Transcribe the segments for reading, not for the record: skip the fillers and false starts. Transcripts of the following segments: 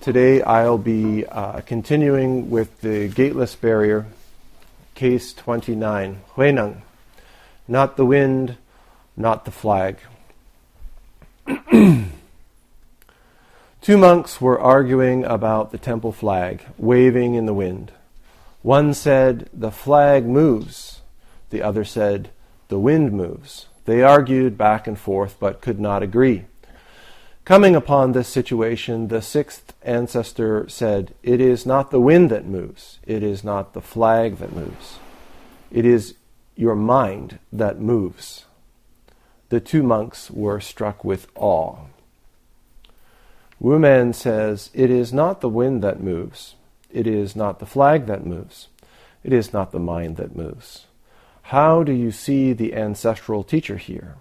Today I'll be continuing with the Gateless barrier, case 29, Huineng, not the wind, not the flag. Two monks were arguing about the temple flag, waving in the wind. One said, "The flag moves." The other said, "The wind moves." They argued back and forth, but could not agree. Coming upon this situation, the sixth ancestor said, "It is not the wind that moves. It is not the flag that moves. It is your mind that moves." The two monks were struck with awe. Wumen says, "It is not the wind that moves. It is not the flag that moves. It is not the mind that moves." How do you see the ancestral teacher here?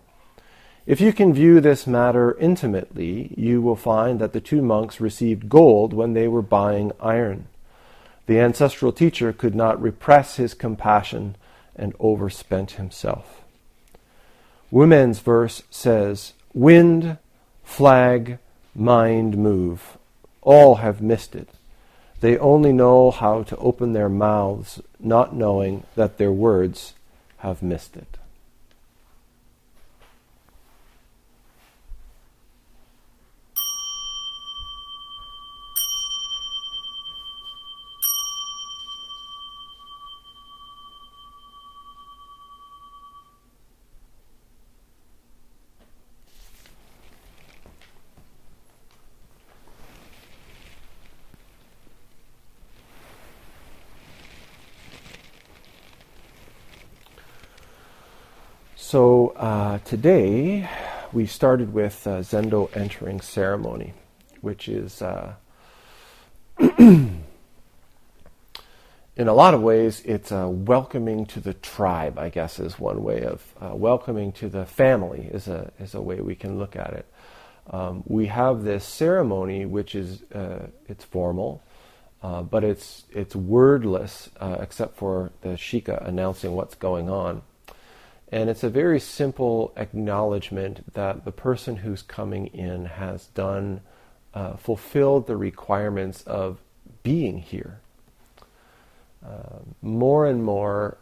If you can view this matter intimately, you will find that the two monks received gold when they were buying iron. The ancestral teacher could not repress his compassion and overspent himself. Wumen's verse says, "Wind, flag, mind move. All have missed it. They only know how to open their mouths, not knowing that their words have missed it." So today we started with Zendo entering ceremony, which is in a lot of ways it's welcoming to the tribe, I guess, is one way of welcoming to the family is a way we can look at it. We have this ceremony which is it's formal, but it's wordless except for the shika announcing what's going on. And it's a very simple acknowledgement that the person who's coming in has done, fulfilled the requirements of being here. More and more,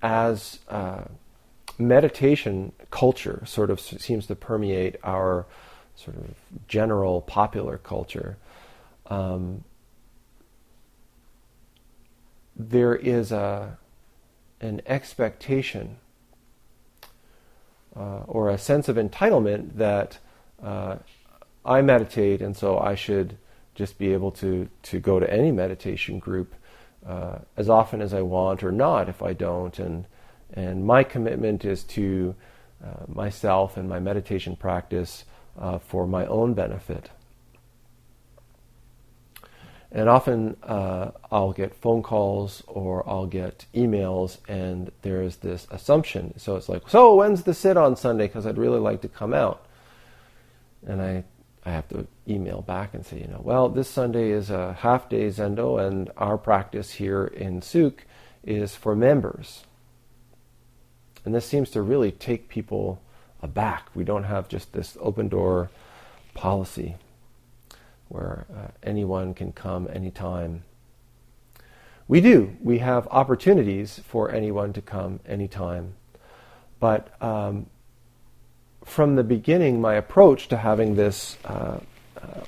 as meditation culture sort of seems to permeate our sort of general popular culture, there is an expectation or a sense of entitlement that I meditate and so I should just be able to go to any meditation group as often as I want or not if I don't. And my commitment is to myself and my meditation practice for my own benefit. And often I'll get phone calls or I'll get emails and there's this assumption. So it's like, "So when's the sit on Sunday? Because I'd really like to come out." And I have to email back and say, well, this Sunday is a half-day Zendo and our practice here in Suk is for members. And this seems to really take people aback. We don't have just this open door policy where anyone can come anytime. We do. We have opportunities for anyone to come anytime. But from the beginning, my approach to having this,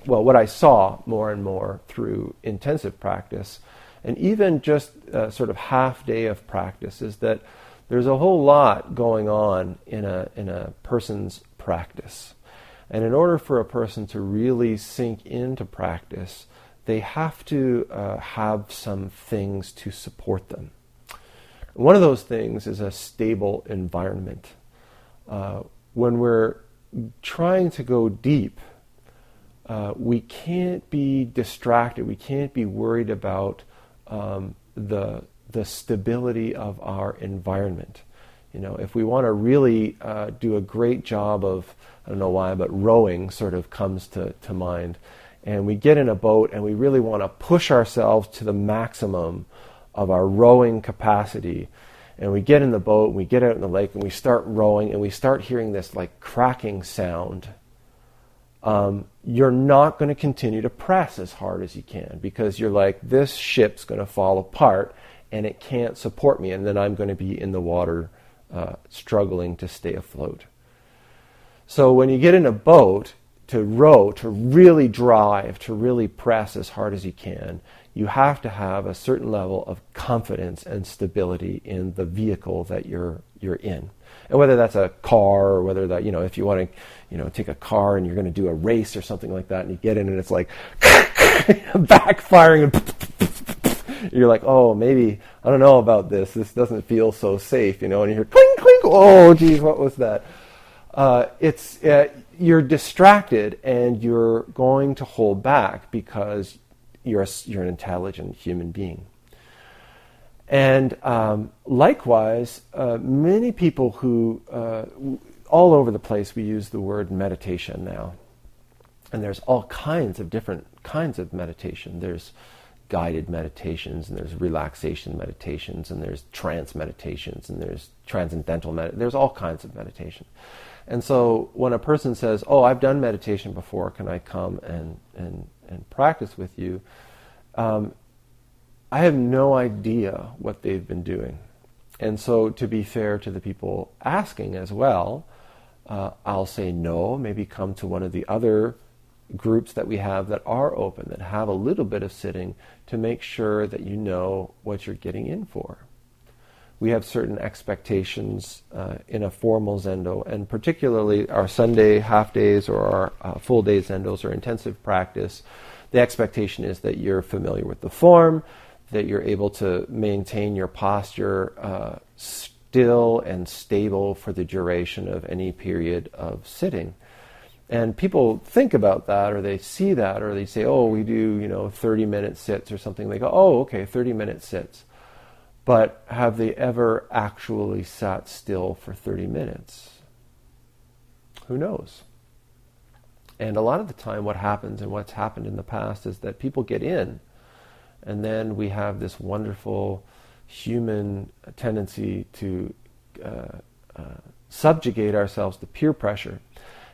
what I saw more and more through intensive practice, and even just sort of half day of practice, is that there's a whole lot going on in a person's practice. And in order for a person to really sink into practice, they have to have some things to support them. One of those things is a stable environment. When we're trying to go deep, we can't be distracted. We can't be worried about the stability of our environment. If we want to really do a great job of, I don't know why, but rowing sort of comes to mind. And we get in a boat and we really want to push ourselves to the maximum of our rowing capacity. And we get in the boat, and we get out in the lake, and we start rowing, and we start hearing this like cracking sound. you're not going to continue to press as hard as you can, because you're like, this ship's going to fall apart and it can't support me, and then I'm going to be in the water struggling to stay afloat. So when you get in a boat, to row, to really drive, to really press as hard as you can, you have to have a certain level of confidence and stability in the vehicle that you're in. And whether that's a car, or whether that, if you want to, take a car and you're going to do a race or something like that, and you get in and it's like backfiring, and you're like, oh, maybe, I don't know about this. This doesn't feel so safe, and you hear clink, clink, oh, geez, what was that? You're distracted and you're going to hold back because you're an intelligent human being. And likewise, many people who, all over the place, we use the word meditation now. And there's all kinds of different kinds of meditation. There's guided meditations, and there's relaxation meditations, and there's trance meditations, and there's transcendental meditation. There's all kinds of meditation. And so when a person says, oh, I've done meditation before, can I come and practice with you? I have no idea what they've been doing. And so to be fair to the people asking as well, I'll say no, maybe come to one of the other groups that we have that are open, that have a little bit of sitting, to make sure that you know what you're getting in for. We have certain expectations in a formal Zendo, and particularly our Sunday half-days or our full-day Zendos or intensive practice. The expectation is that you're familiar with the form, that you're able to maintain your posture still and stable for the duration of any period of sitting. And people think about that, or they see that, or they say, oh, we do 30-minute sits or something. They go, oh, okay, 30-minute sits. But have they ever actually sat still for 30 minutes? Who knows? And a lot of the time what happens, and what's happened in the past, is that people get in, and then we have this wonderful human tendency to subjugate ourselves to peer pressure.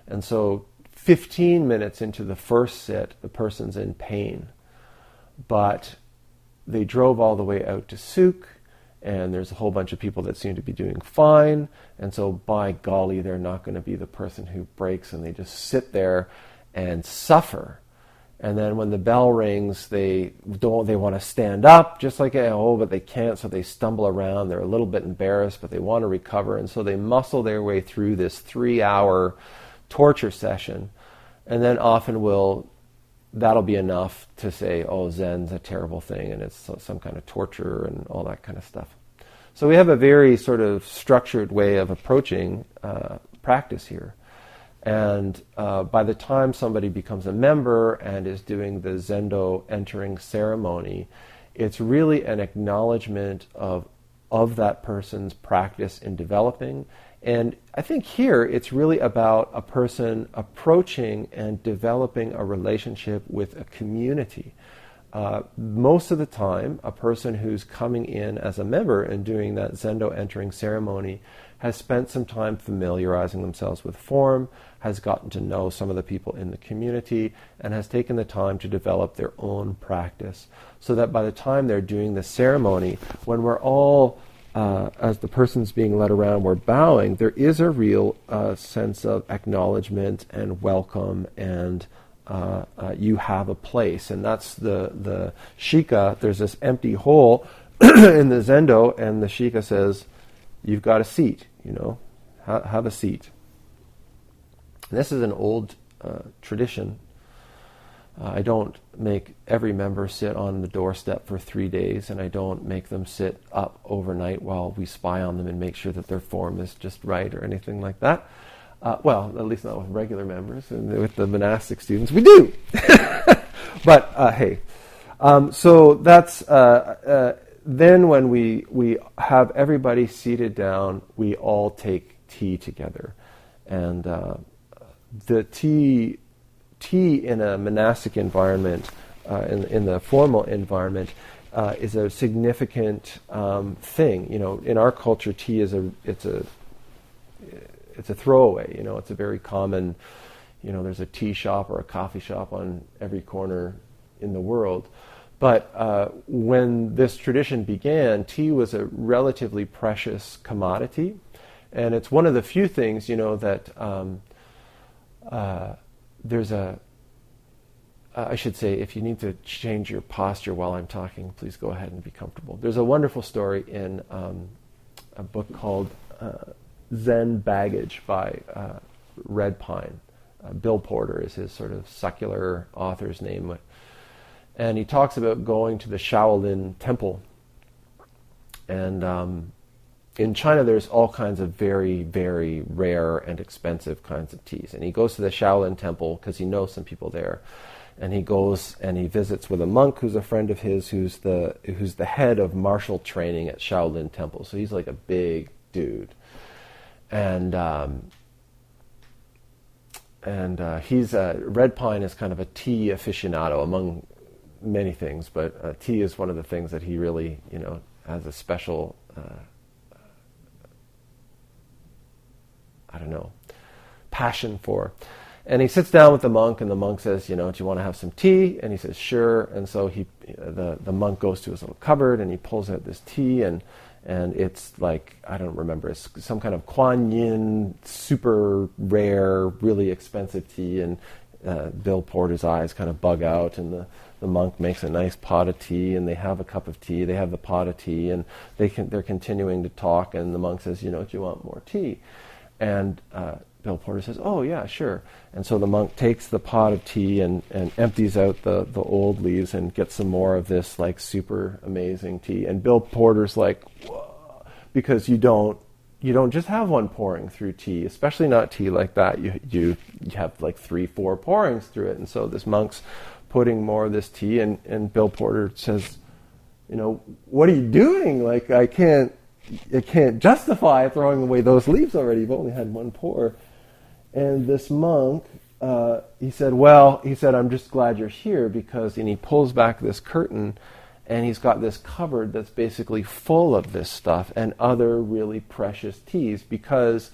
And so 15 minutes into the first sit, the person's in pain. But they drove all the way out to Souk, and there's a whole bunch of people that seem to be doing fine, and so by golly, they're not going to be the person who breaks, and they just sit there and suffer. And then when the bell rings, they want to stand up, just like, but they can't, so they stumble around. They're a little bit embarrassed, but they want to recover, and so they muscle their way through this 3-hour torture session, and then often that'll be enough to say, oh, Zen's a terrible thing, and it's some kind of torture and all that kind of stuff. So we have a very sort of structured way of approaching practice here. And by the time somebody becomes a member and is doing the Zendo entering ceremony, it's really an acknowledgement of that person's practice in developing. And I think here it's really about a person approaching and developing a relationship with a community. Most of the time, a person who's coming in as a member and doing that Zendo entering ceremony has spent some time familiarizing themselves with form, has gotten to know some of the people in the community, and has taken the time to develop their own practice. So that by the time they're doing the ceremony, when we're all as the person's being led around, we're bowing, there is a real sense of acknowledgement and welcome, and you have a place. And that's the shika. There's this empty hole in the Zendo, and the shika says, you've got a seat, have a seat. And this is an old tradition. I don't make every member sit on the doorstep for 3 days, and I don't make them sit up overnight while we spy on them and make sure that their form is just right or anything like that. Well, at least not with regular members, and with the monastic students we do. But hey, so that's then when we have everybody seated down, we all take tea together, and the tea in a monastic environment, in the formal environment, is a significant thing. In our culture, tea is a throwaway. It's a very common, there's a tea shop or a coffee shop on every corner in the world. But when this tradition began, tea was a relatively precious commodity. And it's one of the few things, that there's I should say, if you need to change your posture while I'm talking, please go ahead and be comfortable. There's a wonderful story in a book called Zen Baggage by Red Pine. Bill Porter is his sort of secular author's name. And he talks about going to the Shaolin temple. And in China, there's all kinds of very, very rare and expensive kinds of teas. And he goes to the Shaolin temple because he knows some people there. And he goes and he visits with a monk who's a friend of his, who's the head of martial training at Shaolin Temple. So he's like a big dude, and he's Red Pine is kind of a tea aficionado among many things, but tea is one of the things that he really has a special passion for. And he sits down with the monk, and the monk says, do you want to have some tea? And he says, sure. And so the monk goes to his little cupboard, and he pulls out this tea, and it's like, I don't remember, it's some kind of Kuan Yin, super rare, really expensive tea. And Bill Porter's eyes kind of bug out, and the monk makes a nice pot of tea, and they have a cup of tea, they have the pot of tea, and they're continuing to talk, and the monk says, do you want more tea? And Bill Porter says, oh, yeah, sure. And so the monk takes the pot of tea and empties out the old leaves and gets some more of this, like, super amazing tea. And Bill Porter's like, whoa, because you don't just have one pouring through tea, especially not tea like that. You have, like, 3-4 pourings through it. And so this monk's putting more of this tea, and Bill Porter says, what are you doing? Like, I can't justify throwing away those leaves already. You've only had one pour. And this monk, he said, I'm just glad you're here because, and he pulls back this curtain, and he's got this cupboard that's basically full of this stuff and other really precious teas, because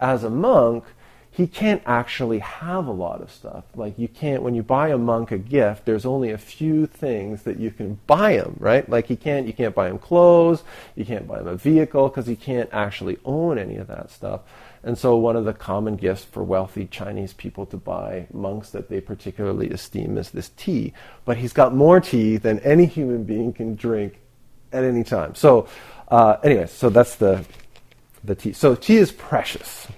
as a monk, he can't actually have a lot of stuff. Like, when you buy a monk a gift, there's only a few things that you can buy him, right? Like, you can't buy him clothes, you can't buy him a vehicle, because he can't actually own any of that stuff. And so one of the common gifts for wealthy Chinese people to buy monks that they particularly esteem is this tea. But he's got more tea than any human being can drink at any time. So so that's the tea. So tea is precious.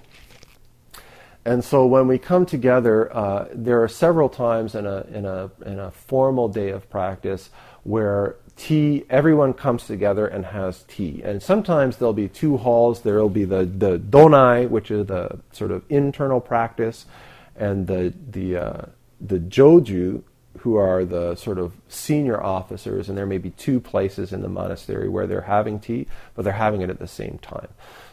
And so when we come together, there are several times in a formal day of practice where everyone comes together and has tea. And sometimes there'll be two halls. There'll be the donai, which is the sort of internal practice, and the joju, who are the sort of senior officers, and there may be two places in the monastery where they're having tea, but they're having it at the same time.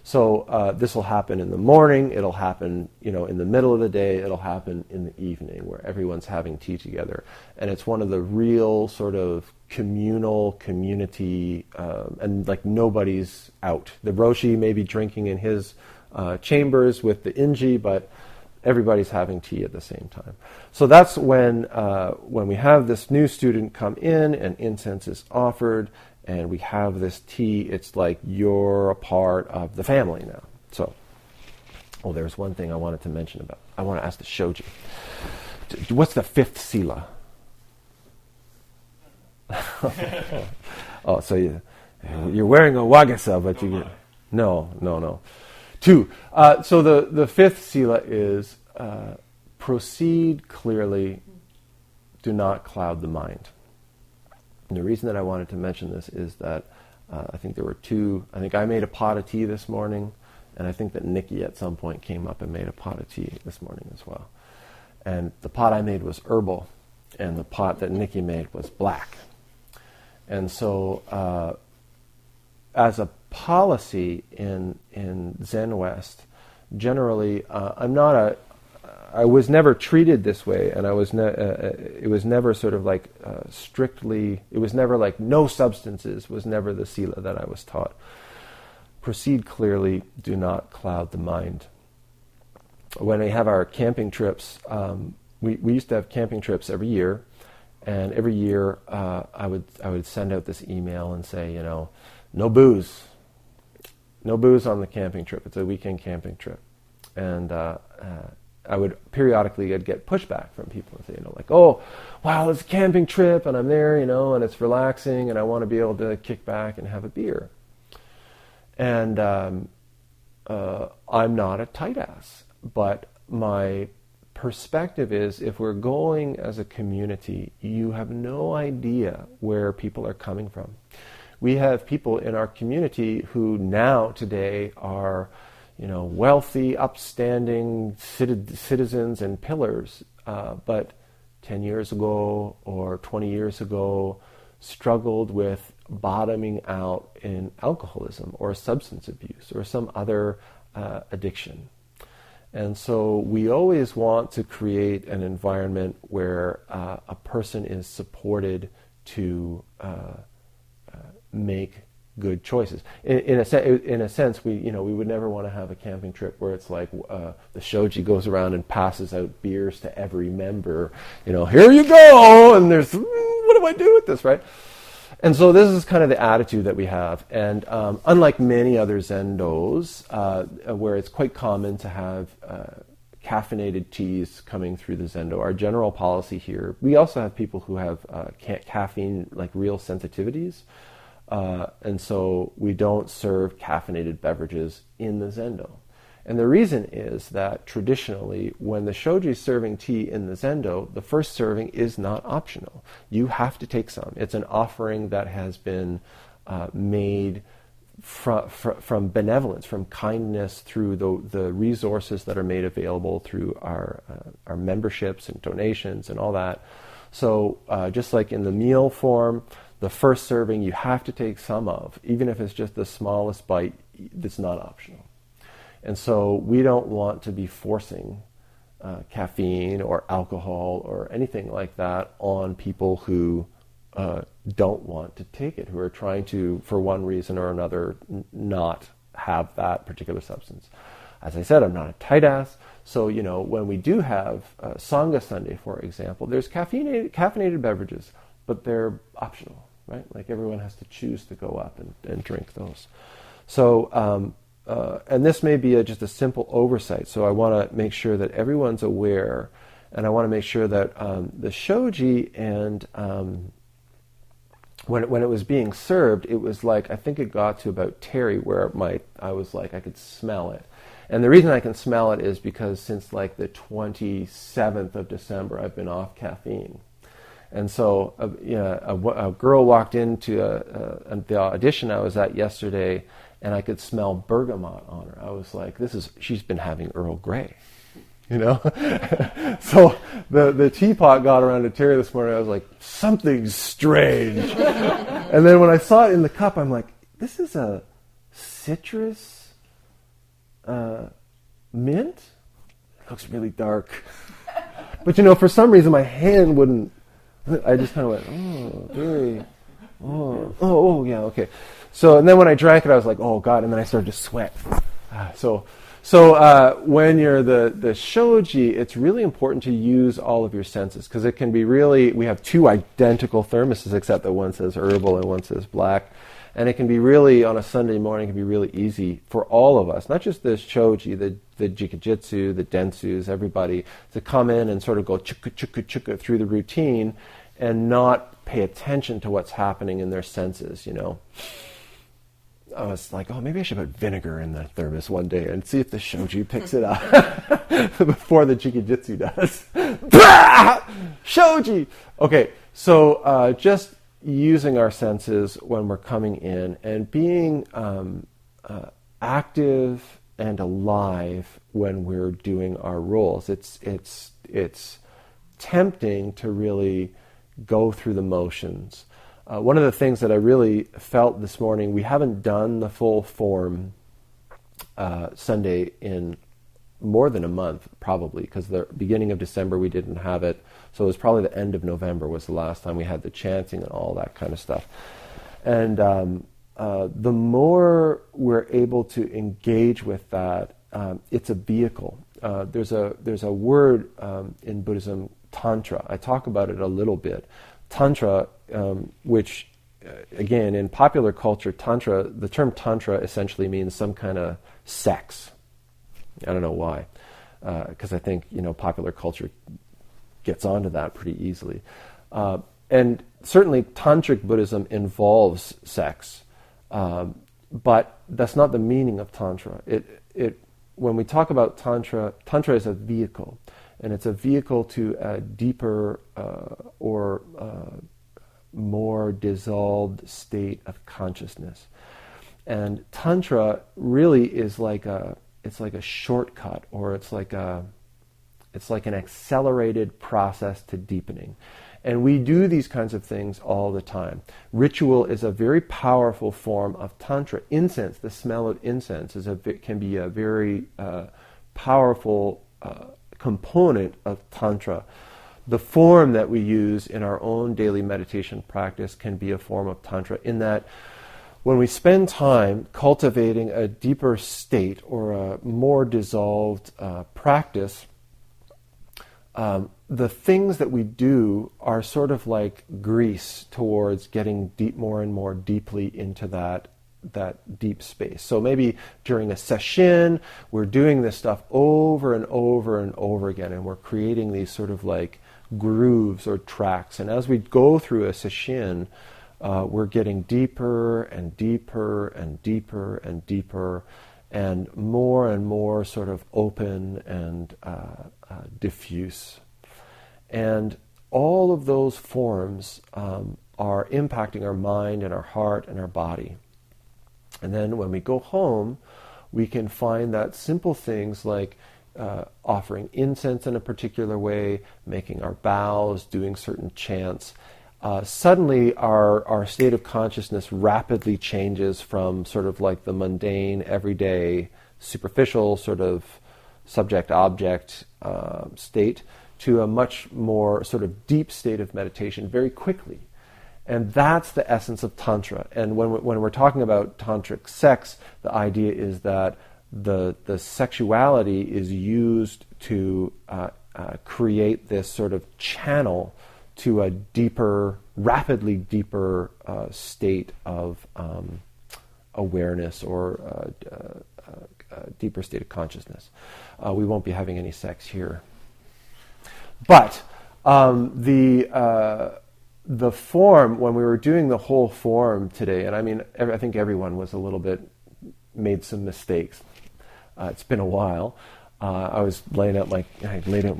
So this will happen in the morning, it'll happen, in the middle of the day, it'll happen in the evening, where everyone's having tea together. And it's one of the real sort of community, and like nobody's out. The Roshi may be drinking in his chambers with the Inji, but everybody's having tea at the same time. So that's when we have this new student come in and incense is offered, and we have this tea. It's like you're a part of the family now. So, there's one thing I wanted to mention about. I want to ask the Shoji. What's the fifth sila? So you're wearing a wagasa, but you get... No. 2. So the fifth sila is proceed clearly, do not cloud the mind. And the reason that I wanted to mention this is that I think there were 2. I think I made a pot of tea this morning, and I think that Nikki at some point came up and made a pot of tea this morning as well. And the pot I made was herbal, and the pot that Nikki made was black. And so as a policy in Zen West, generally, I was never treated this way, and it was never sort of like strictly, it was never like no substances was never the sila that I was taught. Proceed clearly, do not cloud the mind. when we have our camping trips, we used to have camping trips every year, and every year I would send out this email and say, no booze on the camping trip. It's a weekend camping trip, and I would periodically I'd get pushback from people and say, like, oh, wow, it's a camping trip, and I'm there, and it's relaxing, and I want to be able to kick back and have a beer. And I'm not a tight ass, but my perspective is, if we're going as a community, you have no idea where people are coming from. We have people in our community who now today are, wealthy, upstanding citizens and pillars, but 10 years ago or 20 years ago struggled with bottoming out in alcoholism or substance abuse or some other addiction. And so we always want to create an environment where a person is supported to make good choices. In a sense, we would never want to have a camping trip where it's like the shoji goes around and passes out beers to every member. Here you go, and there's what do I do with this, right? And so this is kind of the attitude that we have. And unlike many other zendos, where it's quite common to have caffeinated teas coming through the zendo, our general policy here, we also have people who have caffeine, like real sensitivities. And so we don't serve caffeinated beverages in the zendo. And the reason is that traditionally, when the shoji is serving tea in the zendo, the first serving is not optional. You have to take some. It's an offering that has been made from benevolence, from kindness, through the resources that are made available through our memberships and donations and all that. So just like in the meal form, the first serving you have to take some of, even if it's just the smallest bite. That's not optional. And so we don't want to be forcing caffeine or alcohol or anything like that on people who don't want to take it, who are trying to, for one reason or another, not have that particular substance. As I said, I'm not a tight ass, so when we do have Sangha Sunday, for example, there's caffeinated beverages, but they're optional, right? Like everyone has to choose to go up and drink those. So, and this may be just a simple oversight, so I want to make sure that everyone's aware, and I want to make sure that the shoji and when it was being served, it was like, I think it got to about terry, where I was like, I could smell it. And the reason I can smell it is because since like the 27th of December, I've been off caffeine. And so a girl walked into the audition I was at yesterday, and I could smell bergamot on her. I was like, she's been having Earl Grey, So the teapot got around to Terry this morning. I was like, something's strange. And then when I saw it in the cup, I'm like, this is a citrus mint? It looks really dark. But for some reason my hand wouldn't. I just kind of went, oh, very, oh, yeah, okay. So, and then when I drank it, I was like, oh, God, and then I started to sweat. So when you're the shoji, it's really important to use all of your senses, because it can be really, we have two identical thermoses, except that one says herbal and one says black. And it can be really, on a Sunday morning, it can be really easy for all of us, not just the shoji, the jikajitsu, the densus, everybody, to come in and sort of go chukka, chukka, chukka through the routine and not pay attention to what's happening in their senses, I was like, oh, maybe I should put vinegar in the thermos one day and see if the shoji picks it up before the jikajitsu does. Shoji! Okay, so just using our senses when we're coming in and being active and alive when we're doing our roles. It's tempting to really go through the motions. One of the things that I really felt this morning, we haven't done the full form Sunday in more than a month, probably, because the beginning of December we didn't have it. So it was probably the end of November was the last time we had the chanting and all that kind of stuff. And the more we're able to engage with that, it's a vehicle. there's a word in Buddhism, Tantra. I talk about it a little bit. Tantra, which again, in popular culture, Tantra, the term Tantra essentially means some kind of sex. I don't know why, because I think, popular culture gets onto that pretty easily. And certainly Tantric Buddhism involves sex, but that's not the meaning of Tantra. When we talk about Tantra, Tantra is a vehicle, and it's a vehicle to a deeper or more dissolved state of consciousness. And Tantra really is like a shortcut, or it's like an accelerated process to deepening. And we do these kinds of things all the time. Ritual is a very powerful form of Tantra. Incense, the smell of incense, can be a very powerful component of Tantra. The form that we use in our own daily meditation practice can be a form of Tantra, in that when we spend time cultivating a deeper state or a more dissolved practice, the things that we do are sort of like grease towards getting more and more deeply into that deep space. So maybe during a session, we're doing this stuff over and over and over again, and we're creating these sort of like grooves or tracks. And as we go through a session, we're getting deeper and deeper and deeper and deeper, and more sort of open and diffuse. And all of those forms are impacting our mind and our heart and our body. And then when we go home, we can find that simple things like offering incense in a particular way, making our bows, doing certain chants. Suddenly our state of consciousness rapidly changes from sort of like the mundane, everyday, superficial sort of subject-object state to a much more sort of deep state of meditation very quickly. And that's the essence of Tantra. And when we're talking about tantric sex, the idea is that the sexuality is used to create this sort of channel to a deeper, rapidly deeper state of awareness, or a deeper state of consciousness. We won't be having any sex here. But the form, when we were doing the whole form today, and I mean, I think everyone was a little bit, made some mistakes. It's been a while. I laid out my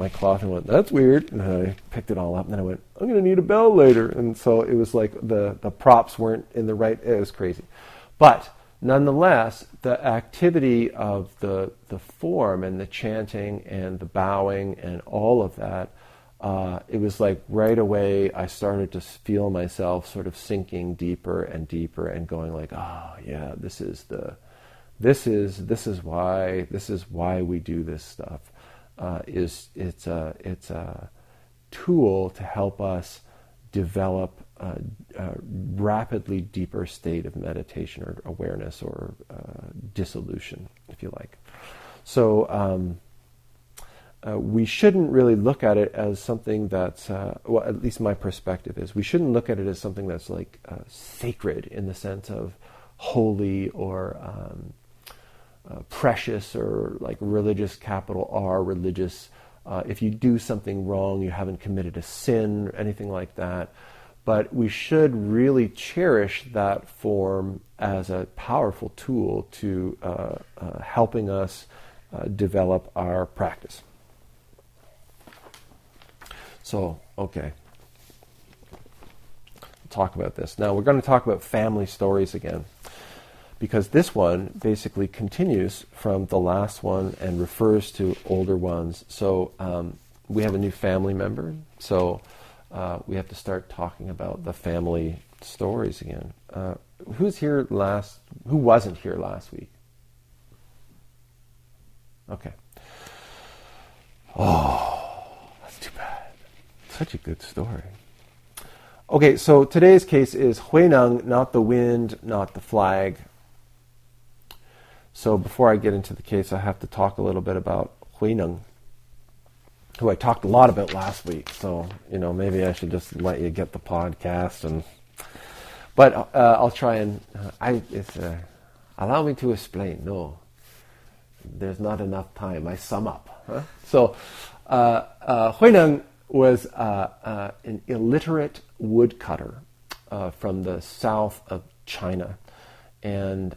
cloth and went, that's weird. And I picked it all up, and then I went, I'm going to need a bell later. And so it was like the props weren't in the right, it was crazy. But nonetheless, the activity of the form and the chanting and the bowing and all of that, it was like right away I started to feel myself sort of sinking deeper and deeper and going like, oh yeah, this is why we do this stuff. It's a tool to help us develop a rapidly deeper state of meditation or awareness or dissolution, if you like. So we shouldn't really look at it as something that's, well, at least my perspective is, we shouldn't look at it as something that's like sacred in the sense of holy or precious or like religious, capital R, religious. If you do something wrong, you haven't committed a sin or anything like that. But we should really cherish that form as a powerful tool to helping us develop our practice. So, okay. We'll talk about this. Now we're going to talk about family stories again, because this one basically continues from the last one and refers to older ones. So we have a new family member, so we have to start talking about the family stories again. Who wasn't here last week? Okay. Oh, that's too bad. Such a good story. Okay, so today's case is Huineng, not the wind, not the flag. So before I get into the case, I have to talk a little bit about Huineng, who I talked a lot about last week. So, maybe I should just let you get the podcast. But I'll try and... allow me to explain. No, there's not enough time. I sum up. Huh? So, Huineng was an illiterate woodcutter from the south of China. And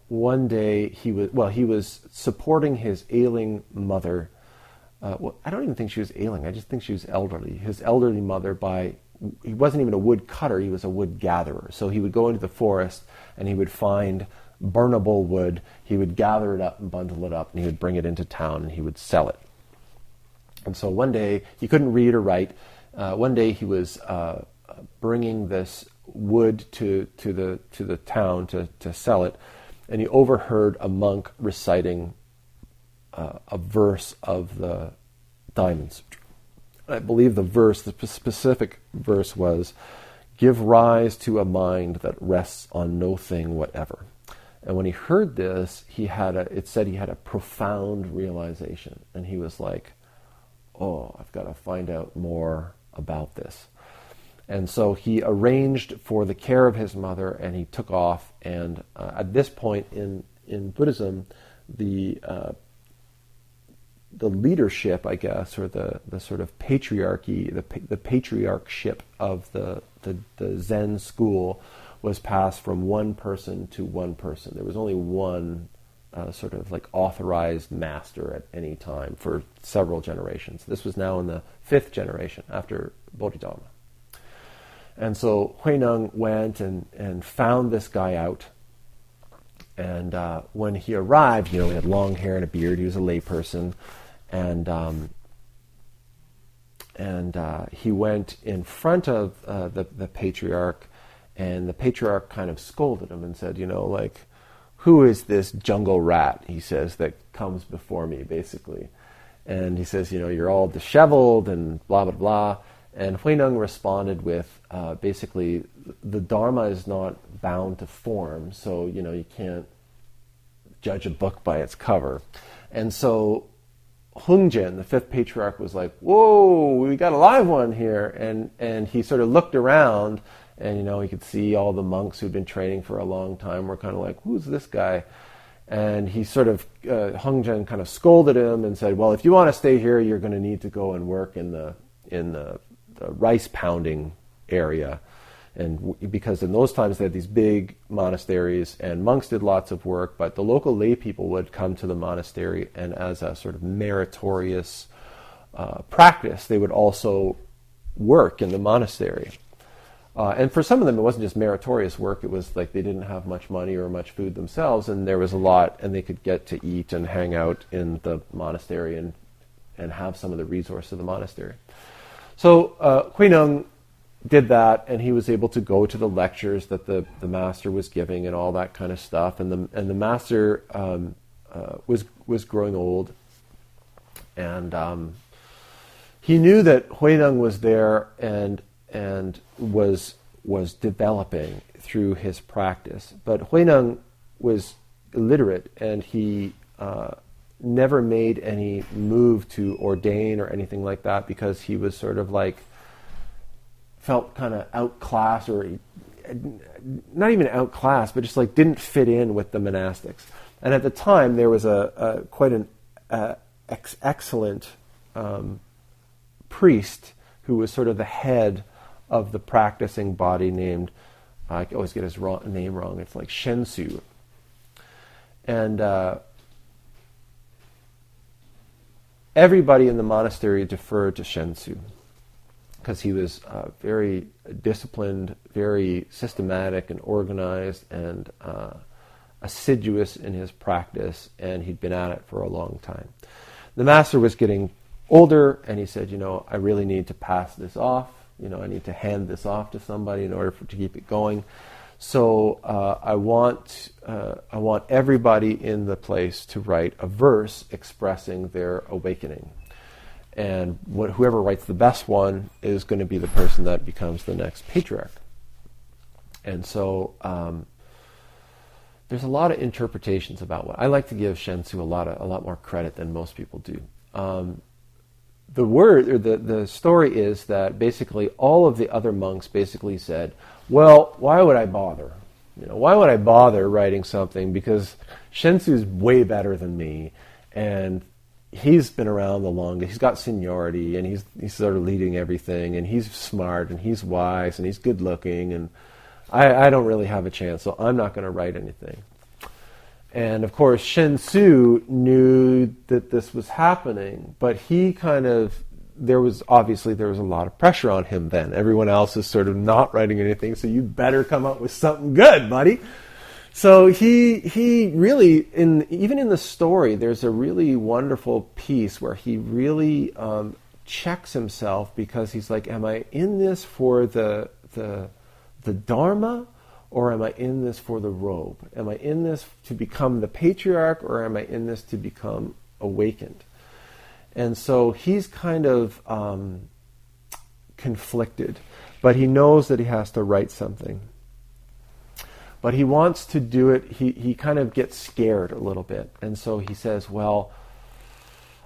one day he was supporting his ailing mother. I don't even think she was ailing. I just think she was elderly. His elderly mother he wasn't even a wood cutter. He was a wood gatherer. So he would go into the forest and he would find burnable wood. He would gather it up and bundle it up, and he would bring it into town and he would sell it. And so one day, he couldn't read or write. One day he was bringing this wood to the town to sell it, and he overheard a monk reciting a verse of the Diamond Sutra. I believe the specific verse was, "Give rise to a mind that rests on no thing whatever." And when he heard this, it said he had a profound realization, and he was like, "Oh, I've got to find out more about this." And so he arranged for the care of his mother, and he took off. And at this point in Buddhism, the leadership, I guess, or the sort of patriarchy, the patriarchship of the Zen school was passed from one person to one person. There was only one sort of like authorized master at any time for several generations. This was now in the 5th generation after Bodhidharma. And so Huineng went and found this guy out. And when he arrived, he had long hair and a beard. He was a layperson. And he went in front of the patriarch, and the patriarch kind of scolded him and said, "Who is this jungle rat," he says, "that comes before me," basically. And he says, "You're all disheveled and blah, blah, blah." And Huineng responded with, basically, the Dharma is not bound to form, so, you can't judge a book by its cover. And so Hungzhen, the 5th patriarch, was like, "Whoa, we got a live one here." And he sort of looked around, and, he could see all the monks who'd been training for a long time were kind of like, "Who's this guy?" And he sort of, Hungzhen kind of scolded him and said, "Well, if you want to stay here, you're going to need to go and work in the rice pounding area." And because in those times they had these big monasteries, and monks did lots of work, but the local lay people would come to the monastery, and as a sort of meritorious practice, they would also work in the monastery. And for some of them, it wasn't just meritorious work. It was like they didn't have much money or much food themselves, and there was a lot, and they could get to eat and hang out in the monastery and have some of the resources of the monastery. So Huineng did that, and he was able to go to the lectures that the master was giving and all that kind of stuff. And the master was growing old, and he knew that Huineng was there and was developing through his practice. But Huineng was illiterate, and he never made any move to ordain or anything like that, because he was sort of like felt kind of outclassed, or not even outclassed, but just like didn't fit in with the monastics. And at the time, there was quite an excellent priest who was sort of the head of the practicing body named, I always get his name wrong, it's like Shensu. And everybody in the monastery deferred to Shensu, because he was very disciplined, very systematic and organized, and assiduous in his practice, and he'd been at it for a long time. The master was getting older, and he said, I really need to pass this off. I need to hand this off to somebody in order to keep it going. So I want everybody in the place to write a verse expressing their awakening. And whoever writes the best one is going to be the person that becomes the next patriarch. And so there's a lot of interpretations about what I like to give Shensu a lot more credit than most people do. the story is that basically all of the other monks basically said, well, why would I bother? Why would I bother writing something? Because Shensu's way better than me, and he's been around the longest. He's got seniority, and he's sort of leading everything, and he's smart, and he's wise, and he's good looking, and I don't really have a chance, so I'm not going to write anything. And of course, Shensu knew that this was happening, but there was a lot of pressure on him then. Everyone else is sort of not writing anything, so you better come up with something good, buddy. So he really, even in the story, there's a really wonderful piece where he really checks himself, because he's like, am I in this for the Dharma, or am I in this for the robe? Am I in this to become the patriarch, or am I in this to become awakened? And so he's kind of conflicted, but he knows that he has to write something. But he wants to do it, he kind of gets scared a little bit. And so he says, well,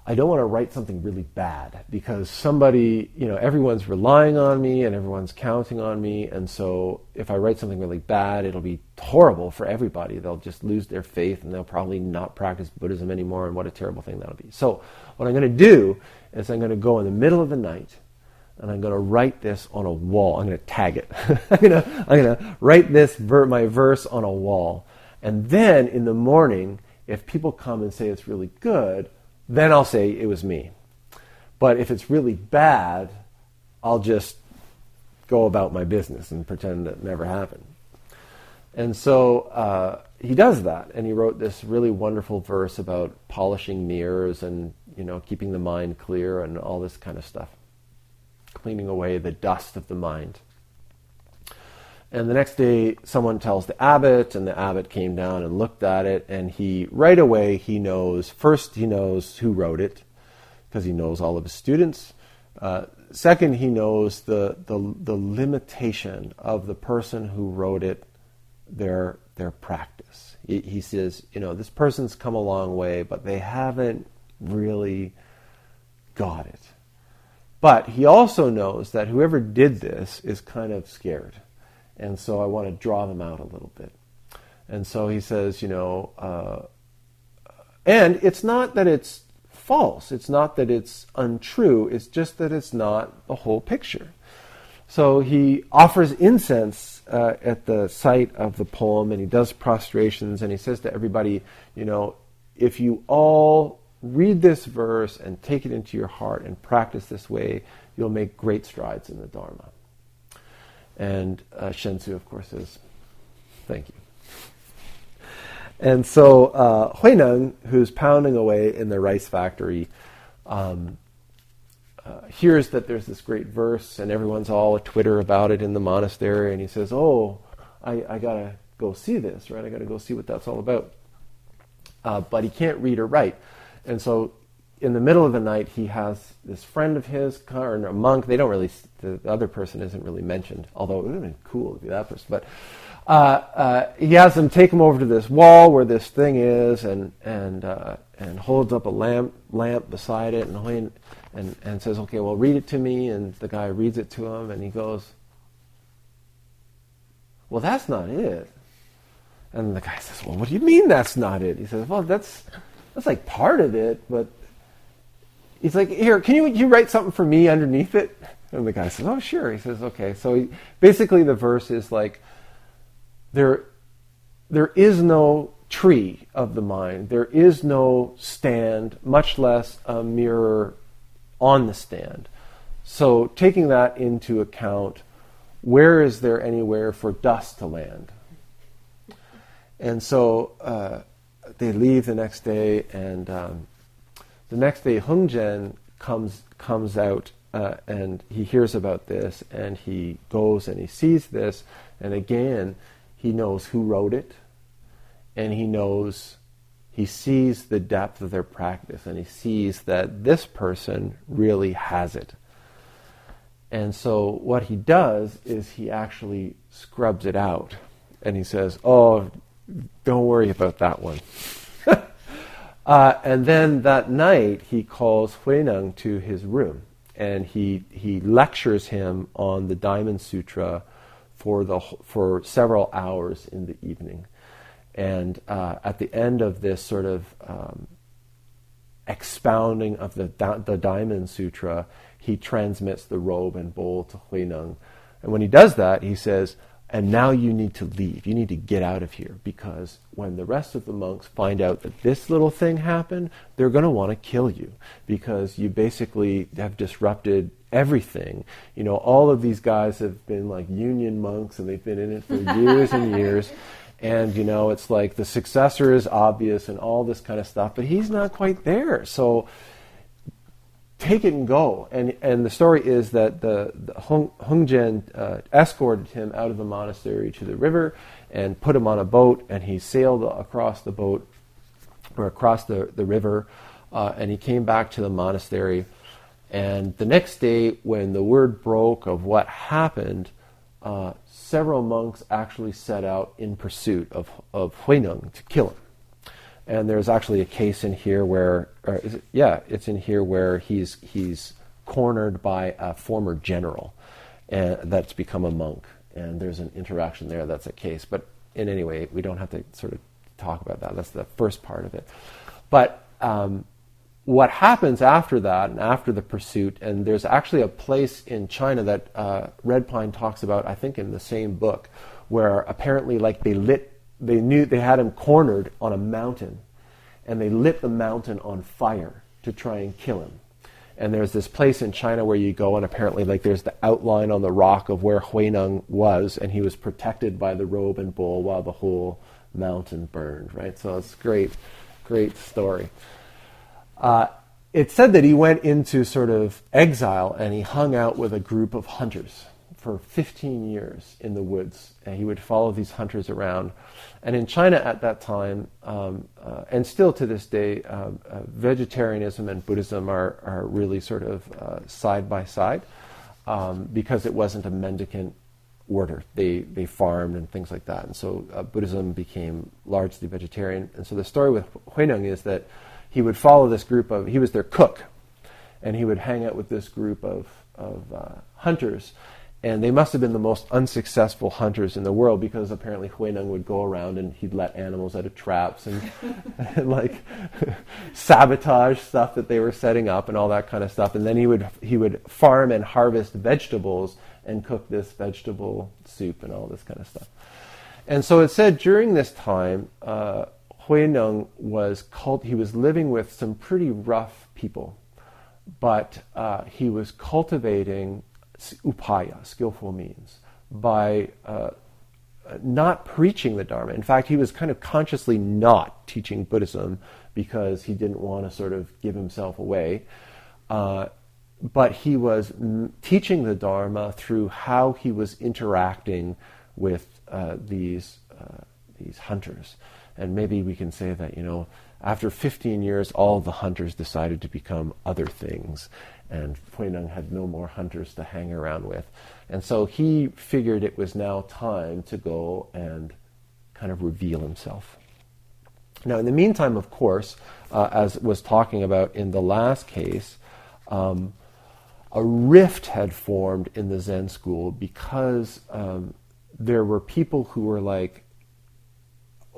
I don't want to write something really bad, because somebody, everyone's relying on me and everyone's counting on me, and so if I write something really bad, it'll be horrible for everybody. They'll just lose their faith, and they'll probably not practice Buddhism anymore, and what a terrible thing that'll be. So what I'm going to do is I'm going to go in the middle of the night, and I'm going to write this on a wall. I'm going to tag it. I'm going to write my verse on a wall, and then in the morning, if people come and say it's really good, then I'll say it was me. But if it's really bad, I'll just go about my business and pretend it never happened. And so he does that, and he wrote this really wonderful verse about polishing mirrors and keeping the mind clear and all this kind of stuff, cleaning away the dust of the mind. And the next day, someone tells the abbot, and the abbot came down and looked at it, and right away he knows who wrote it, because he knows all of his students. Second, he knows the limitation of the person who wrote it, their practice. He says, this person's come a long way, but they haven't really got it. But he also knows that whoever did this is kind of scared. And so I want to draw them out a little bit. And so he says, and it's not that it's false. It's not that it's untrue. It's just that it's not the whole picture. So he offers incense at the site of the poem, and he does prostrations, and he says to everybody, if you all read this verse and take it into your heart and practice this way, you'll make great strides in the Dharma. And Shensu, of course, says, thank you. And so Huineng, who's pounding away in the rice factory, hears that there's this great verse, and everyone's all a Twitter about it in the monastery, and he says, I got to go see this, right? I got to go see what that's all about. But he can't read or write. And so in the middle of the night, he has this friend of his, or a monk. The other person isn't really mentioned, although it would have been cool to be that person. But he has them take him over to this wall where this thing is, and holds up a lamp beside it, and says, okay, well, read it to me. And the guy reads it to him, and he goes, well, that's not it. And the guy says, well, what do you mean that's not it? He says, well, that's like part of it, but he's like, here, can you write something for me underneath it? And the guy says, oh, sure. He says, okay. So basically the verse is like, there is no tree of the mind. There is no stand, much less a mirror on the stand. So taking that into account, where is there anywhere for dust to land? And so they leave the next day, and the next day Hungzhen comes out, and he hears about this, and he goes and he sees this, and again he knows who wrote it, and he sees the depth of their practice, and he sees that this person really has it. And so what he does is he actually scrubs it out, and he says, oh, don't worry about that one. And then that night, he calls Huineng to his room, and he lectures him on the Diamond Sutra for several hours in the evening. And at the end of this sort of expounding of the Diamond Sutra, he transmits the robe and bowl to Huineng. And when he does that, he says, and now you need to leave. You need to get out of here, because when the rest of the monks find out that this little thing happened, they're going to want to kill you, because you basically have disrupted everything. You know, all of these guys have been like union monks, and they've been in it for years and years. And, you know, it's like the successor is obvious and all this kind of stuff, but he's not quite there. So take it and go. And the story is that the Hungzhen escorted him out of the monastery to the river and put him on a boat, and he sailed across the boat, or across the river, and he came back to the monastery. And the next day, when the word broke of what happened, several monks actually set out in pursuit of Huineng to kill him. And there's actually a case in here where, it's in here where he's cornered by a former general that's become a monk. And there's an interaction there that's a case. But in any way, we don't have to sort of talk about that. That's the first part of it. But what happens after that and after the pursuit, and there's actually a place in China that Red Pine talks about, I think in the same book, where apparently like they had him cornered on a mountain, and they lit the mountain on fire to try and kill him. And there's this place in China where you go, and apparently like there's the outline on the rock of where Huineng was, and he was protected by the robe and bowl while the whole mountain burned, right? So it's great story. It said that he went into sort of exile, and he hung out with a group of hunters for 15 years in the woods. And he would follow these hunters around. And in China at that time, and still to this day, vegetarianism and Buddhism are really sort of side by side, because it wasn't a mendicant order. They farmed and things like that. And so Buddhism became largely vegetarian. And so the story with Huineng is that he would follow this group he was their cook, and he would hang out with this group of hunters. And they must have been the most unsuccessful hunters in the world, because apparently Huineng would go around and he'd let animals out of traps and like sabotage stuff that they were setting up and all that kind of stuff. And then he would farm and harvest vegetables and cook this vegetable soup and all this kind of stuff. And so it said during this time, Huineng he was living with some pretty rough people, but he was cultivating upaya, skillful means, by not preaching the Dharma. In fact, he was kind of consciously not teaching Buddhism because he didn't want to sort of give himself away. But he was teaching the Dharma through how he was interacting with these hunters. And maybe we can say that, after 15 years, all the hunters decided to become other things, and Huineng had no more hunters to hang around with. And so he figured it was now time to go and kind of reveal himself. Now, in the meantime, of course, as was talking about in the last case, a rift had formed in the Zen school, because there were people who were like,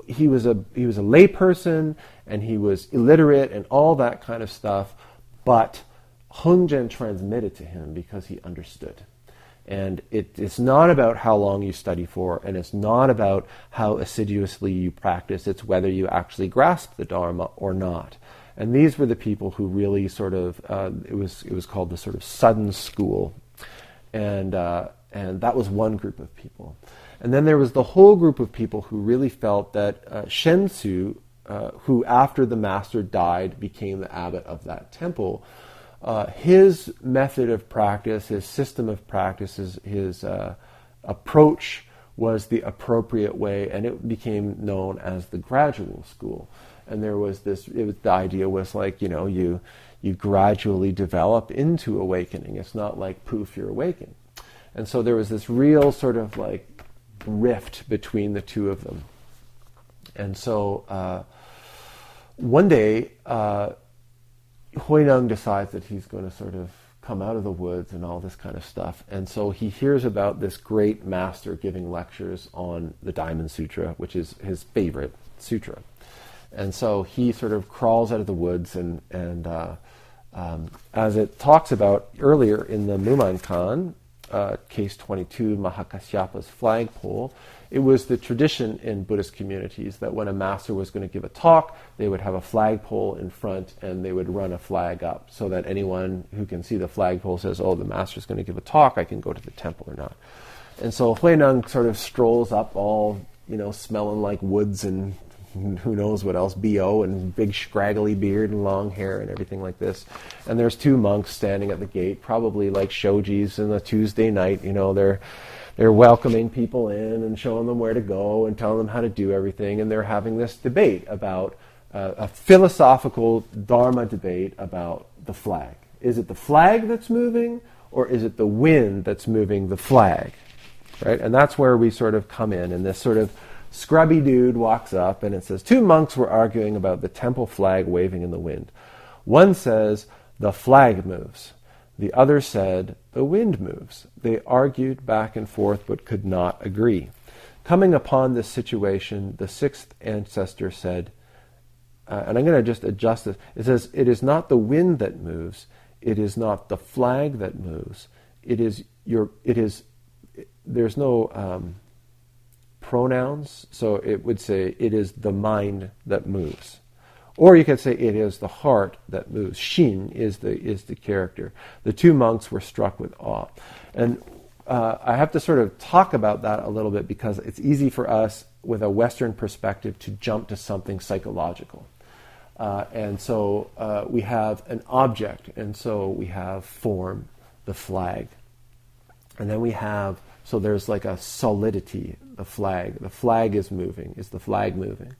he was a lay person, and he was illiterate and all that kind of stuff, but Hungzhen transmitted to him because he understood. And it's not about how long you study for, and it's not about how assiduously you practice, it's whether you actually grasp the Dharma or not. And these were the people who really sort of, it was called the sort of sudden school. And that was one group of people. And then there was the whole group of people who really felt that Shensu, who after the master died became the abbot of that temple, his method of practice, his system of practice, his approach was the appropriate way, and it became known as the gradual school. And there was the idea was like, you gradually develop into awakening. It's not like poof, you're awakened. And so there was this real sort of like rift between the two of them. And so one day, Huineng decides that he's going to sort of come out of the woods and all this kind of stuff. And so he hears about this great master giving lectures on the Diamond Sutra, which is his favorite sutra. And so he sort of crawls out of the woods, and as it talks about earlier in the Mumonkan, case 22, Mahakasyap's flagpole, it was the tradition in Buddhist communities that when a master was going to give a talk, they would have a flagpole in front and they would run a flag up so that anyone who can see the flagpole says, oh, the master's going to give a talk, I can go to the temple or not. And so Huineng sort of strolls up all, smelling like woods and who knows what else, BO, and big scraggly beard and long hair and everything like this. And there's two monks standing at the gate, probably like shojis on a Tuesday night, they're welcoming people in and showing them where to go and telling them how to do everything. And they're having this debate about a philosophical Dharma debate about the flag. Is it the flag that's moving, or is it the wind that's moving the flag? Right? And that's where we sort of come in. And this sort of scrubby dude walks up, and it says, two monks were arguing about the temple flag waving in the wind. One says, the flag moves. The other said, the wind moves. They argued back and forth but could not agree. Coming upon this situation, the sixth ancestor said, and I'm going to just adjust this. It says, it is not the wind that moves. It is not the flag that moves. There's no pronouns, so it would say, it is the mind that moves. Or you could say it is the heart that moves. Shin is the character. The two monks were struck with awe. And I have to sort of talk about that a little bit because it's easy for us with a Western perspective to jump to something psychological. And so we have an object, and so we have form, the flag. And then we have, so there's like a solidity, the flag. The flag is moving. Is the flag moving?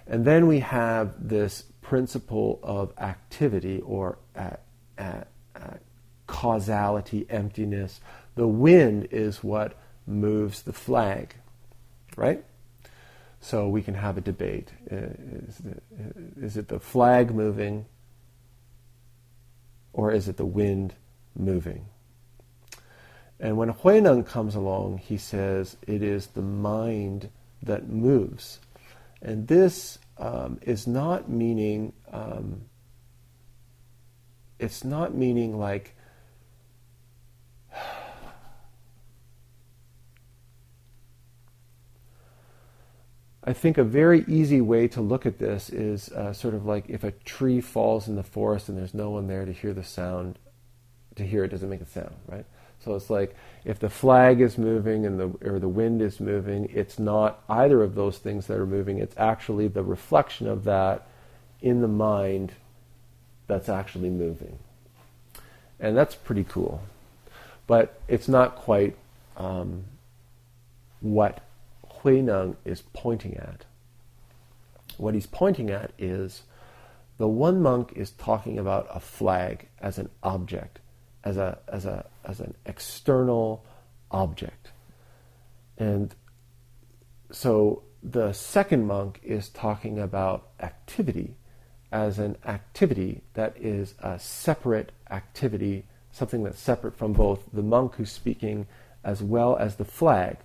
And then we have this principle of activity or causality, emptiness. The wind is what moves the flag, right? So we can have a debate. Is it the flag moving, or is it the wind moving? And when Huineng comes along, he says it is the mind that moves. And this is not meaning, it's not meaning like, I think a very easy way to look at this is sort of like if a tree falls in the forest and there's no one there to hear the sound, to hear it doesn't make a sound, right? So it's like if the flag is moving or the wind is moving, it's not either of those things that are moving. It's actually the reflection of that in the mind that's actually moving. And that's pretty cool. But it's not quite what Huineng is pointing at. What he's pointing at is the one monk is talking about a flag as an object, as an external object. And so the second monk is talking about activity as an activity that is a separate activity, something that's separate from both the monk who's speaking as well as the flag.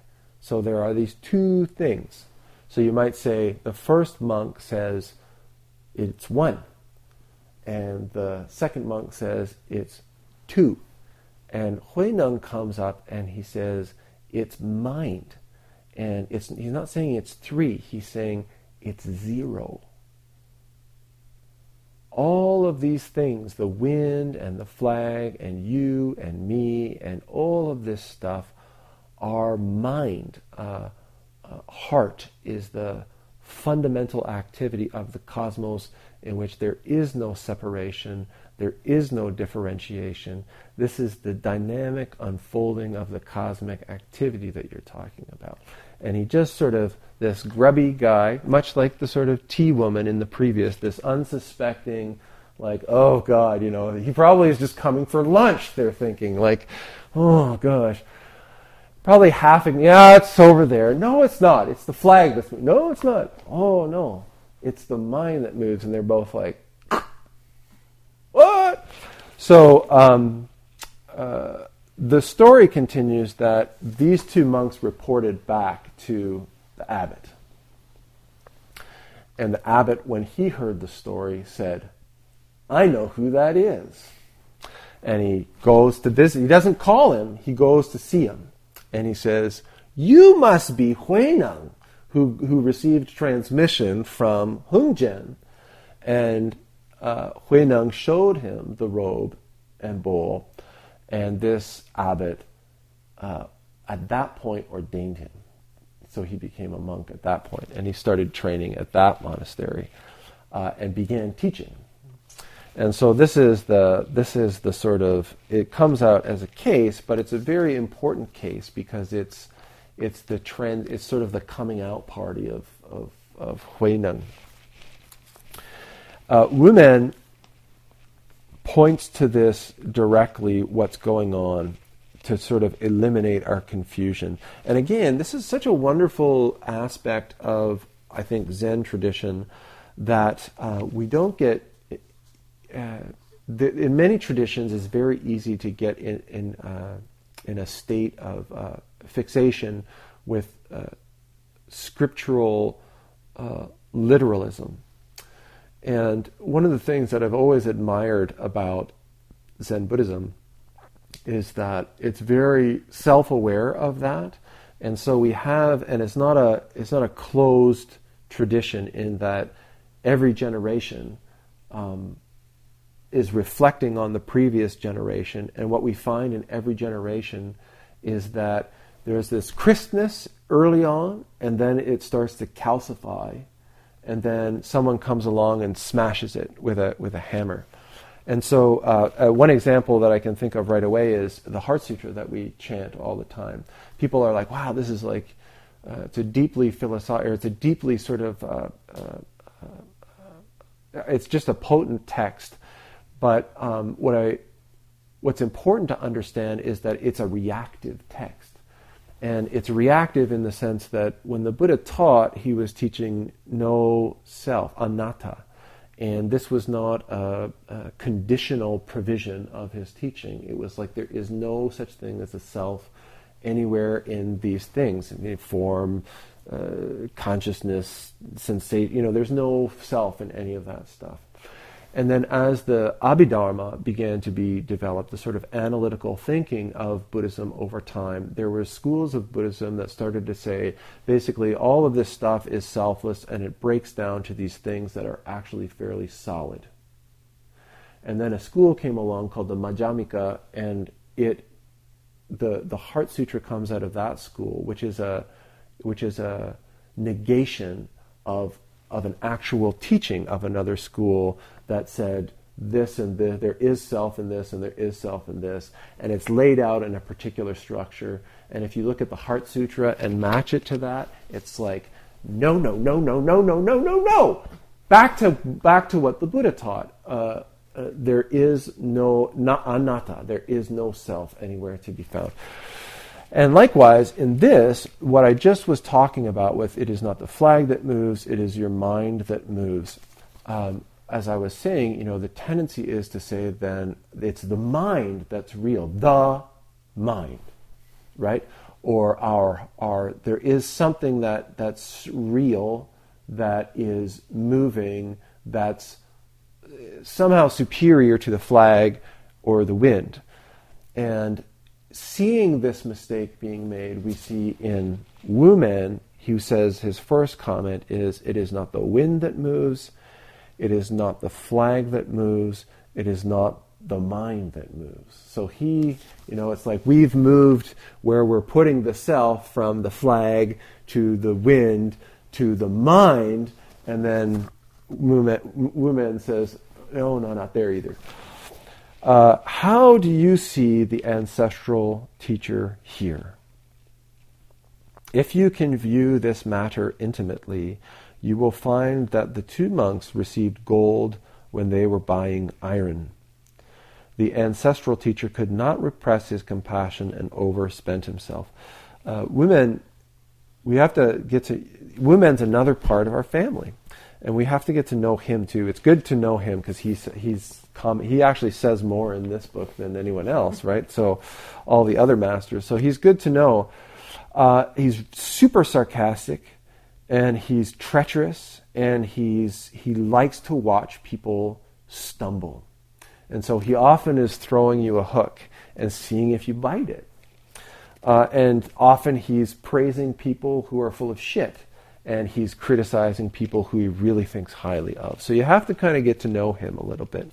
So there are these two things. So you might say the first monk says it's one, and the second monk says it's two. And Huineng comes up and he says it's mind. And he's not saying it's three, he's saying it's zero. All of these things, the wind and the flag and you and me and all of this stuff are mind. Heart is the fundamental activity of the cosmos in which there is no separation, there is no differentiation. This is the dynamic unfolding of the cosmic activity that you're talking about. And he just sort of, this grubby guy, much like the sort of tea woman in the previous, this unsuspecting, like, oh God, he probably is just coming for lunch, they're thinking, like, oh gosh. Probably half, yeah, it's over there. No, it's not. It's the flag that's moving. No, it's not. Oh, no. it's the mind that moves. And they're both like, what? So the story continues that these two monks reported back to the abbot. And the abbot, when he heard the story, said, I know who that is. And he goes to visit. He doesn't call him. He goes to see him. And he says, you must be Huineng, who received transmission from Huineng. And Huineng showed him the robe and bowl. And this abbot, at that point, ordained him. So he became a monk at that point. And he started training at that monastery and began teaching. And so this is the sort of, it comes out as a case, but it's a very important case because it's the trend, it's sort of the coming out party of Huineng. Wumen points to this directly, what's going on, to sort of eliminate our confusion. And again, this is such a wonderful aspect of, I think, Zen tradition that we don't get. In many traditions, it's very easy to get in a state of fixation with scriptural literalism. And one of the things that I've always admired about Zen Buddhism is that it's very self-aware of that, and so we have, and it's not a closed tradition in that every generation is reflecting on the previous generation, and what we find in every generation is that there's this crispness early on, and then it starts to calcify, and then someone comes along and smashes it with a hammer. And so one example that I can think of right away is the Heart Sutra that we chant all the time. People are like, wow, this is like, it's a deeply philosophical, it's a deeply sort of, it's just a potent text. But what's important to understand is that it's a reactive text. And it's reactive in the sense that when the Buddha taught, he was teaching no self, anatta. And this was not a conditional provision of his teaching. It was like there is no such thing as a self anywhere in these things. I mean, form, consciousness, sensation, there's no self in any of that stuff. And then as the Abhidharma began to be developed, the sort of analytical thinking of Buddhism over time, there were schools of Buddhism that started to say, basically, all of this stuff is selfless and it breaks down to these things that are actually fairly solid. And then a school came along called the Madhyamika, and the Heart Sutra comes out of that school, which is a negation of an actual teaching of another school that said this and this, there is self in this and there is self in this, and it's laid out in a particular structure. And if you look at the Heart Sutra and match it to that, it's like, no. Back to what the Buddha taught. There is no anatta, there is no self anywhere to be found. And likewise, in this, what I just was talking about with it is not the flag that moves, it is your mind that moves. As I was saying, the tendency is to say then it's the mind that's real, the mind, right? Or our there is something that's real, that is moving, that's somehow superior to the flag or the wind. And seeing this mistake being made, we see in Wumen, who says his first comment is, it is not the wind that moves, it is not the flag that moves, it is not the mind that moves. So it's like we've moved where we're putting the self from the flag to the wind to the mind, and then Wumen says, no, not there either. How do you see the ancestral teacher here? If you can view this matter intimately, you will find that the two monks received gold when they were buying iron. The ancestral teacher could not repress his compassion and overspent himself. We have to get to, Wumen's another part of our family. And we have to get to know him too. It's good to know him because he actually says more in this book than anyone else, right? So all the other masters. So he's good to know. He's super sarcastic, and he's treacherous, and he likes to watch people stumble. And so he often is throwing you a hook and seeing if you bite it. And often he's praising people who are full of shit, and he's criticizing people who he really thinks highly of. So you have to kind of get to know him a little bit.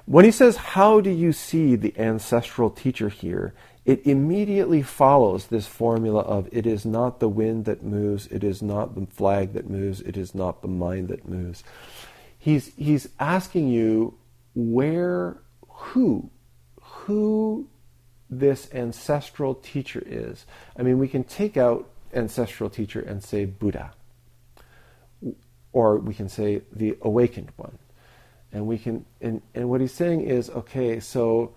When he says, how do you see the ancestral teacher here? It immediately follows this formula of, it is not the wind that moves, it is not the flag that moves, it is not the mind that moves. He's asking you who this ancestral teacher is. I mean, we can take out ancestral teacher and say Buddha, or we can say the awakened one, and we can. And what he's saying is, okay, so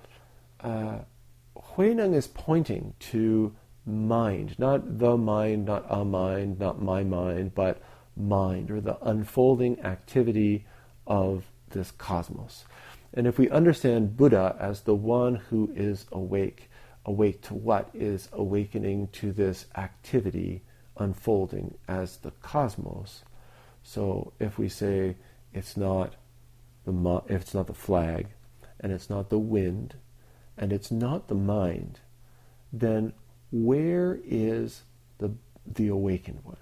Huineng is pointing to mind, not the mind, not a mind, not my mind, but mind, or the unfolding activity of this cosmos. And if we understand Buddha as the one who is awake to what is awakening to this activity unfolding as the cosmos. So if we say it's not the flag, and it's not the wind, and it's not the mind, then where is the awakened one?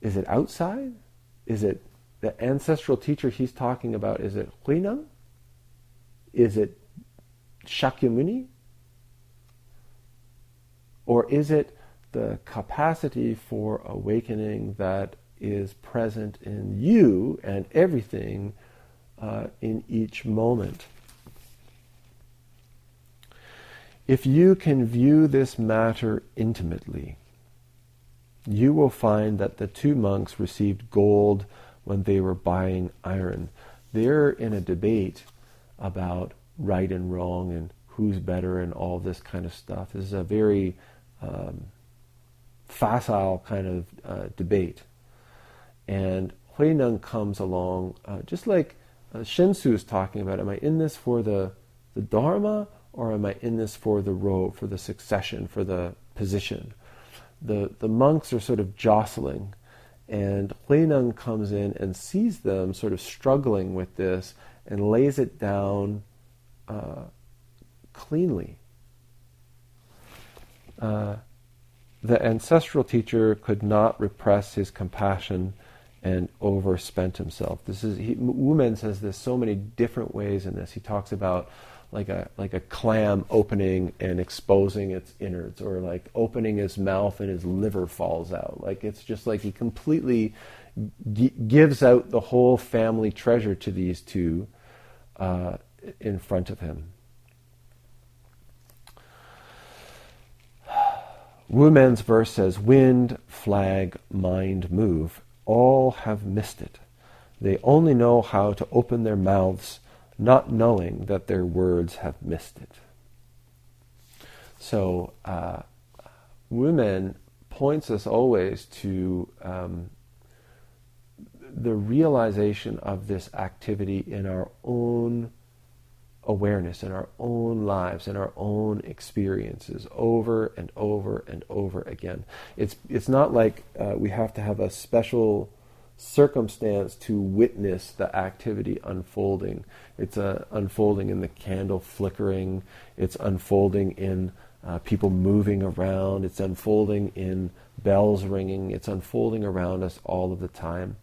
Is it outside? Is it the ancestral teacher he's talking about? Is it Huineng? Is it Shakyamuni? Or is it the capacity for awakening that is present in you and everything in each moment? If you can view this matter intimately, you will find that the two monks received gold when they were buying iron. They're in a debate about right and wrong and who's better and all this kind of stuff. This is a very facile kind of debate. And Huineng comes along, just like Shinsu is talking about, am I in this for the Dharma, or am I in this for the robe, for the succession, for the position? The monks are sort of jostling, and Huineng comes in and sees them sort of struggling with this and lays it down cleanly. The ancestral teacher could not repress his compassion and overspent himself. Wumen says this so many different ways in this. He talks about like a clam opening and exposing its innards, or like opening his mouth and his liver falls out. Like it's just like he completely gives out the whole family treasure to these two in front of him. Wumen's verse says, wind, flag, mind, move, all have missed it. They only know how to open their mouths, not knowing that their words have missed it. So, Wumen points us always to the realization of this activity in our own awareness, in our own lives, in our own experiences, over and over and over again. It's not like we have to have a special circumstance to witness the activity unfolding. It's unfolding in the candle flickering. It's unfolding in people moving around. It's unfolding in bells ringing. It's unfolding around us all of the time.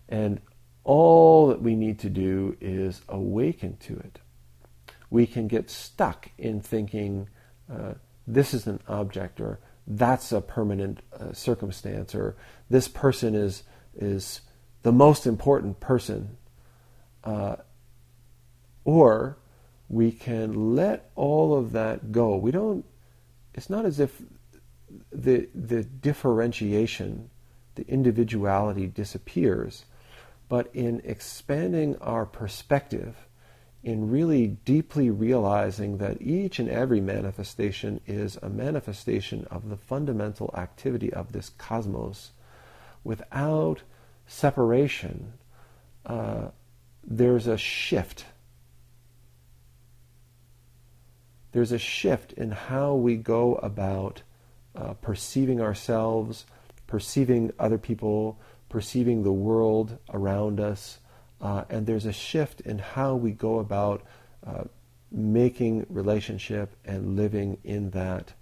And all that we need to do is awaken to it. We can get stuck in thinking this is an object, or that's a permanent circumstance, or this person is the most important person. Or we can let all of that go. It's not as if the differentiation, the individuality disappears, but in expanding our perspective, in really deeply realizing that each and every manifestation is a manifestation of the fundamental activity of this cosmos. Without separation, there's a shift. There's a shift in how we go about perceiving ourselves, perceiving other people, perceiving the world around us, and there's a shift in how we go about making relationship and living in that